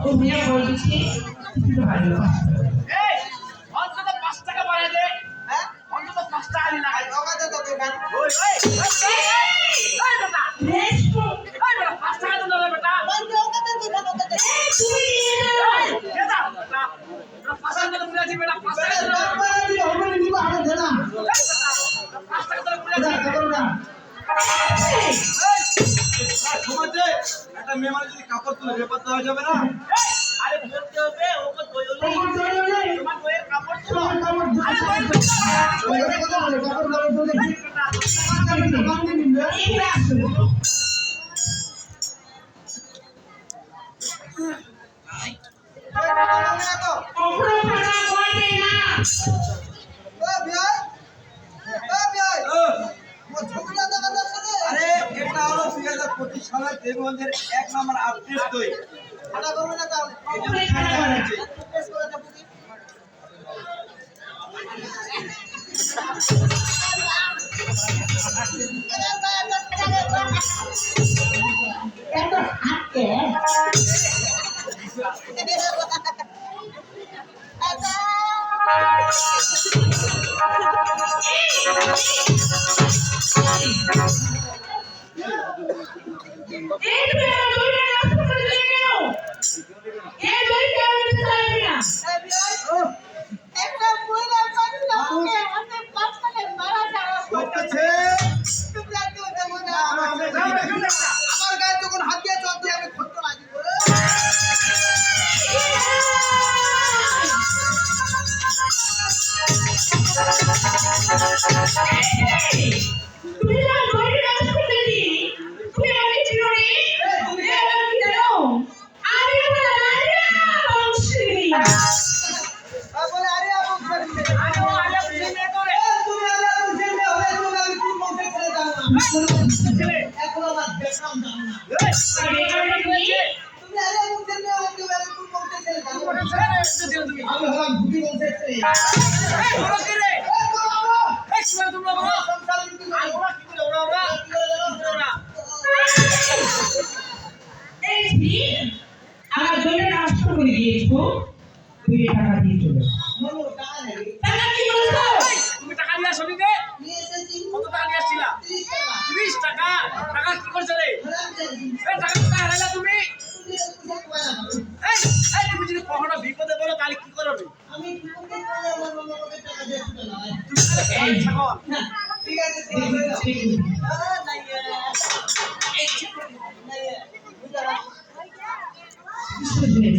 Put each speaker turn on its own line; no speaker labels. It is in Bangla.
ও মিয়া বলছি কিছু তো ভালো
এই অন্তত 5 টাকা বাড়াই দে। হ্যাঁ অন্তত 5 টাকা দিনা ওকাতে তো দোকান ওই এই বেটা
বেশ তো
এই বেটা 5 টাকা তো দাও বেটা বন্ধ ওকাতে দোকান ওকাতে
এই তুই দিয়ে দাও
কে দাও বেটা 5 টাকা তো বুঝাছি বেটা 5 টাকা দাও
হবে নিবা আরে দেনা
5 টাকা তো বুঝাছি
না
সমাজে একটা মেয়ে মানে যদি কাপড় তুলে ব্যাপার তো হয়ে যাবে না।
আরে বলতে হবে ওকে দই হলো
তোমার দই
তোমার দইয়ের কাপড় ছিল
কাপড়
আরে দই
ওই কথা বলে কাপড় দাও তো দেখি কাপড় নিবে এই আসো ওপরে ফাটা কই দে না
আরে এটা হলো 2025 সালের দেবগঞ্জের 1 নম্বর আপডেট দই। এটা করবে না তাও
ওপরে ফাটা করে এত হাতে এই দইটা নষ্ট করে দিও এই দইটা আমি চাই না
করতেছে
আমার গায়ে যখন হাত দিয়ে চলতে আমি ঘটতে লাগি
তুমি না দইটা নষ্ট করে দি তুমি আমি চিনি তুমি আমি জানো আমি বলা বংশী
বলে আরে আপু আরে আরে বুঝে নে করে
তুমি আরে বুঝে নে হবে তুমি আমি কোন মতে ছেড়ে দাও না
ছেলে
এখন আমার বেশাম দাও না
এই আরে হয়েছে
তুমি আরে বুঝে নে হবে তুমি আমি কোন মতে ছেড়ে দাও
কোন ছেলে এসেছে তুমি
আমি হলাম ভুটি বলতে ছেড়ে
এই বড় কি রে এই শুনে তোমরা বলো
সংসার কিন্তু
আর ওরা কি করে ওরা
এই কি আমার দইটা নষ্ট করে দিয়েছো 2 টাকা দিয়ে চলে
মনো টাকা নেই
টাকা কি বলছো
তুমি টাকা নিয়ে আসনি রে
নিয়ে এসেছি
কত টাকা নিয়ে আসছিলা
30 টাকা
30 টাকা টাকা কি করছ রে
হারাম দিয়েছি
এই টাকা কোথায় হারাইলা তুমি
তুমি বুঝে পারা
এই এই তুমি যদি কখনো বিপদে পড়ো তাহলে কি করবে
আমি কি করতে পারি আমার মনে করে টাকা দিয়ে না
তুমি তাহলে এই ছাগল
ঠিক আছে ঠিক আছে
ঠিক
नहीं है नहीं है